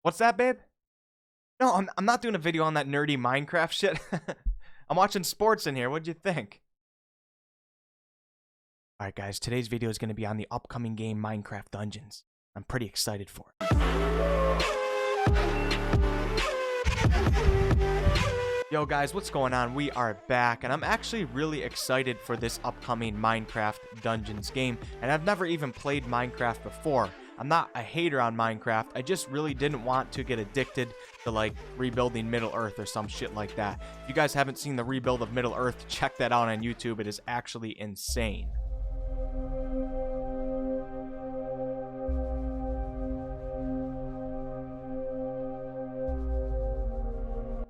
What's that, babe? No, I'm not doing a video on that nerdy Minecraft shit. I'm watching sports in here. What'd you think? Alright guys, today's video is going to be on the upcoming game Minecraft Dungeons. I'm pretty excited for it. Yo guys, what's going on? We are back, and I'm actually really excited for this upcoming Minecraft Dungeons game, and I've never even played Minecraft before. I'm not a hater on Minecraft, I just really didn't want to get addicted to like rebuilding Middle Earth or some shit like that. If you guys haven't seen the rebuild of Middle Earth, check that out on YouTube. It is actually insane.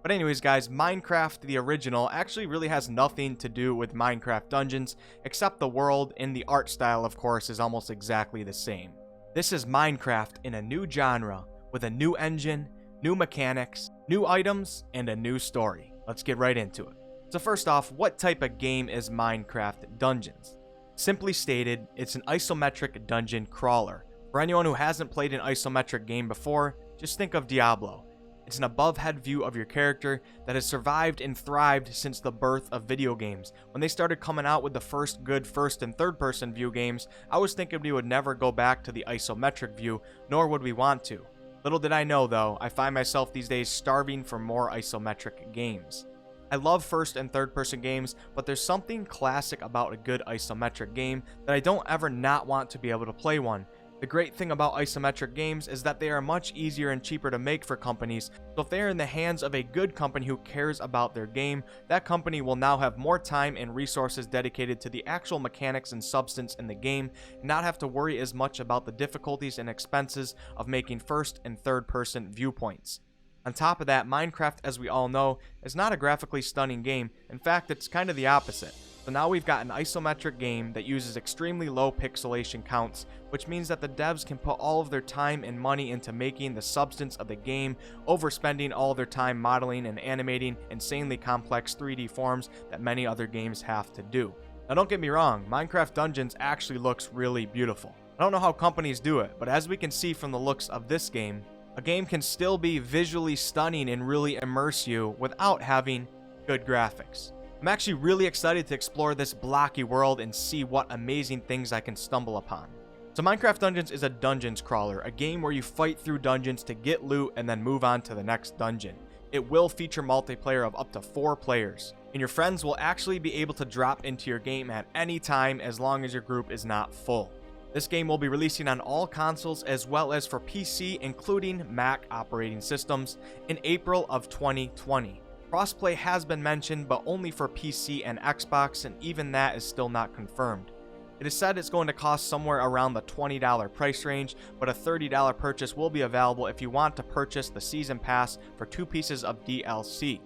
But anyways guys, Minecraft the original actually really has nothing to do with Minecraft Dungeons, except the world, and the art style of course is almost exactly the same. This is Minecraft in a new genre, with a new engine, new mechanics, new items, and a new story. Let's get right into it. So first off, what type of game is Minecraft Dungeons? Simply stated, it's an isometric dungeon crawler. For anyone who hasn't played an isometric game before, just think of Diablo. It's an above-head view of your character that has survived and thrived since the birth of video games. When they started coming out with the first good first and third person view games, I was thinking we would never go back to the isometric view, nor would we want to. Little did I know though, I find myself these days starving for more isometric games. I love first and third person games, but there's something classic about a good isometric game that I don't ever not want to be able to play one. The great thing about isometric games is that they are much easier and cheaper to make for companies, so if they are in the hands of a good company who cares about their game, that company will now have more time and resources dedicated to the actual mechanics and substance in the game, and not have to worry as much about the difficulties and expenses of making first and third person viewpoints. On top of that, Minecraft, as we all know, is not a graphically stunning game. In fact, it's kind of the opposite. So now we've got an isometric game that uses extremely low pixelation counts, which means that the devs can put all of their time and money into making the substance of the game, overspending all of their time modeling and animating insanely complex 3D forms that many other games have to do. Now don't get me wrong, Minecraft Dungeons actually looks really beautiful. I don't know how companies do it, but as we can see from the looks of this game, a game can still be visually stunning and really immerse you without having good graphics. I'm actually really excited to explore this blocky world and see what amazing things I can stumble upon. So Minecraft Dungeons is a dungeons crawler, a game where you fight through dungeons to get loot and then move on to the next dungeon. It will feature multiplayer of up to 4 players, and your friends will actually be able to drop into your game at any time as long as your group is not full. This game will be releasing on all consoles as well as for PC, including Mac operating systems, in April of 2020. Crossplay has been mentioned, but only for PC and Xbox, and even that is still not confirmed. It is said it's going to cost somewhere around the $20 price range, but a $30 purchase will be available if you want to purchase the Season Pass for 2 pieces of DLC.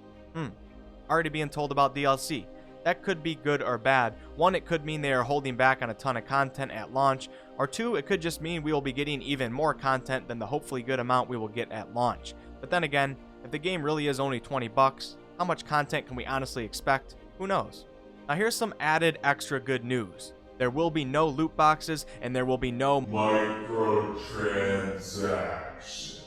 Already being told about DLC. That could be good or bad. 1, it could mean they are holding back on a ton of content at launch, or 2, it could just mean we will be getting even more content than the hopefully good amount we will get at launch. But then again, if the game really is only 20 bucks, how much content can we honestly expect? Who knows? Now here's some added extra good news. There will be no loot boxes, and there will be no microtransactions.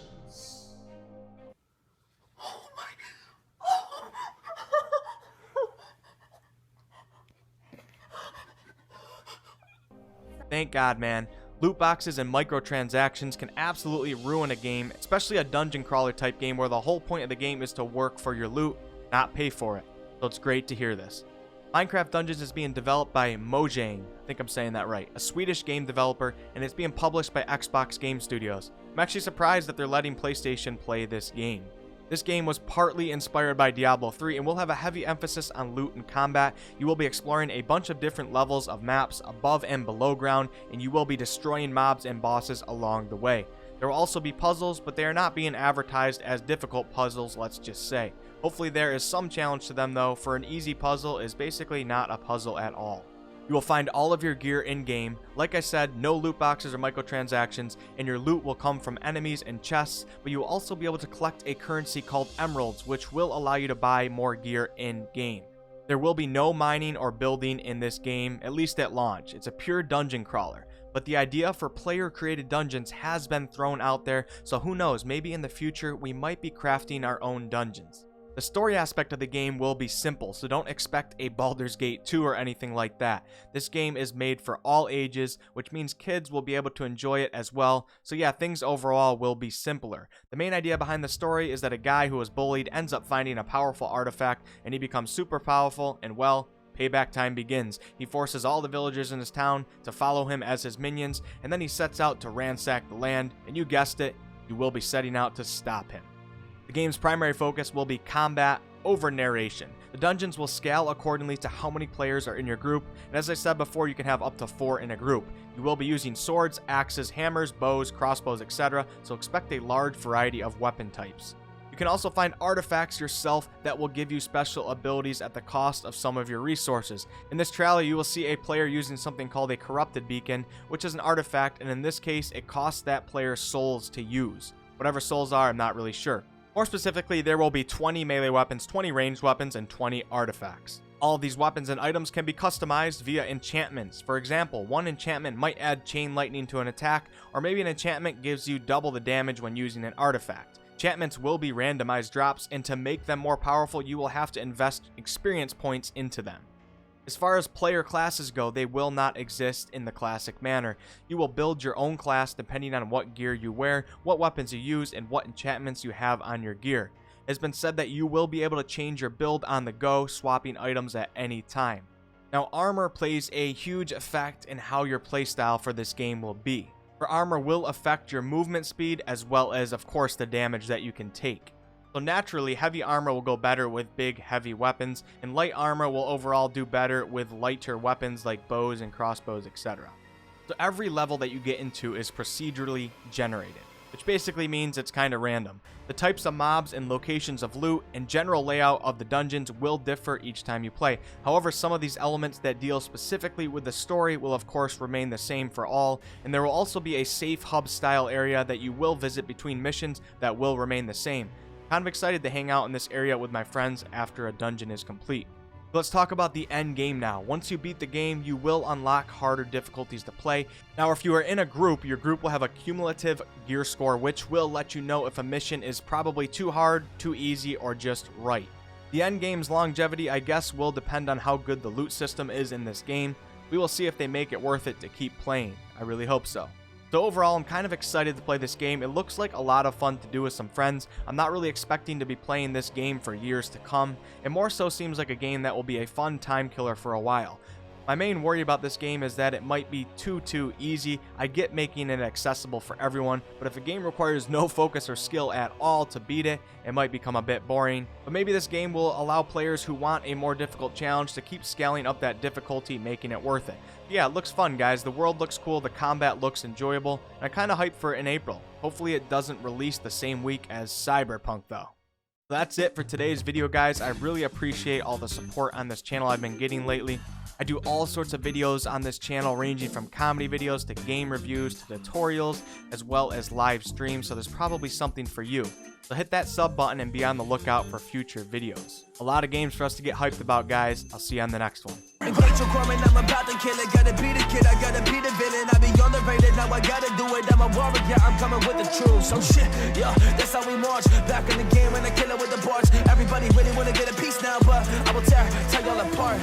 Thank God, man. Loot boxes and microtransactions can absolutely ruin a game, especially a dungeon crawler type game where the whole point of the game is to work for your loot, not pay for it. So it's great to hear this. Minecraft Dungeons is being developed by Mojang, I think I'm saying that right, a Swedish game developer, and it's being published by Xbox Game Studios. I'm actually surprised that they're letting PlayStation play this game. This game was partly inspired by Diablo 3 and will have a heavy emphasis on loot and combat. You will be exploring a bunch of different levels of maps above and below ground, and you will be destroying mobs and bosses along the way. There will also be puzzles, but they are not being advertised as difficult puzzles, let's just say. Hopefully there is some challenge to them though, for an easy puzzle is basically not a puzzle at all. You will find all of your gear in-game. Like I said, no loot boxes or microtransactions, and your loot will come from enemies and chests, but you will also be able to collect a currency called emeralds, which will allow you to buy more gear in-game. There will be no mining or building in this game, at least at launch. It's a pure dungeon crawler. but the idea for player-created dungeons has been thrown out there, so who knows, maybe in the future we might be crafting our own dungeons. The story aspect of the game will be simple, so don't expect a Baldur's Gate 2 or anything like that. This game is made for all ages, which means kids will be able to enjoy it as well, so yeah, things overall will be simpler. The main idea behind the story is that a guy who was bullied ends up finding a powerful artifact, and he becomes super powerful, and well, payback time begins. He forces all the villagers in his town to follow him as his minions, and then he sets out to ransack the land, and you guessed it, you will be setting out to stop him. The game's primary focus will be combat over narration. The dungeons will scale accordingly to how many players are in your group, and as I said before, you can have up to 4 in a group. You will be using swords, axes, hammers, bows, crossbows, etc., so expect a large variety of weapon types. You can also find artifacts yourself that will give you special abilities at the cost of some of your resources. In this trailer, you will see a player using something called a corrupted beacon, which is an artifact, and in this case, it costs that player souls to use. Whatever souls are, I'm not really sure. More specifically, there will be 20 melee weapons, 20 ranged weapons, and 20 artifacts. All of these weapons and items can be customized via enchantments. For example, one enchantment might add chain lightning to an attack, or maybe an enchantment gives you double the damage when using an artifact. Enchantments will be randomized drops, and to make them more powerful, you will have to invest experience points into them. As far as player classes go, they will not exist in the classic manner. You will build your own class depending on what gear you wear, what weapons you use, and what enchantments you have on your gear. It has been said that you will be able to change your build on the go, swapping items at any time. Now, armor plays a huge effect in how your playstyle for this game will be. For armor will affect your movement speed as well as, of course, the damage that you can take. So naturally, heavy armor will go better with big, heavy weapons, and light armor will overall do better with lighter weapons like bows and crossbows, etc. So every level that you get into is procedurally generated, which basically means it's kind of random. The types of mobs and locations of loot and general layout of the dungeons will differ each time you play. However, some of these elements that deal specifically with the story will of course remain the same for all, and there will also be a safe hub style area that you will visit between missions that will remain the same. Kind of excited to hang out in this area with my friends after a dungeon is complete. Let's talk about the end game now. Once you beat the game, you will unlock harder difficulties to play. Now, if you are in a group, your group will have a cumulative gear score, which will let you know if a mission is probably too hard, too easy, or just right. The end game's longevity, I guess, will depend on how good the loot system is in this game. We will see if they make it worth it to keep playing. I really hope so. So overall, I'm kind of excited to play this game. It looks like a lot of fun to do with some friends. I'm not really expecting to be playing this game for years to come. It more so seems like a game that will be a fun time killer for a while. My main worry about this game is that it might be too easy. I get making it accessible for everyone, but if a game requires no focus or skill at all to beat it, it might become a bit boring. But maybe this game will allow players who want a more difficult challenge to keep scaling up that difficulty, making it worth it. Yeah, it looks fun, guys. The world looks cool, the combat looks enjoyable, and I'm kind of hyped for it in April. Hopefully it doesn't release the same week as Cyberpunk though. That's it for today's video, guys. I really appreciate all the support on this channel I've been getting lately. I do all sorts of videos on this channel, ranging from comedy videos to game reviews to tutorials, as well as live streams, so there's probably something for you. So hit that sub button and be on the lookout for future videos. A lot of games for us to get hyped about, guys. I'll see you on the next one. I'm about to kill it, gotta be the kid, I gotta be the villain. I be on the radar, now I gotta do it. I'm a warrior, I'm coming with the truth. So shit, yeah, that's how we march. Back in the game when I kill it with the bars. Everybody really wanna get a piece now, but I will tear y'all apart.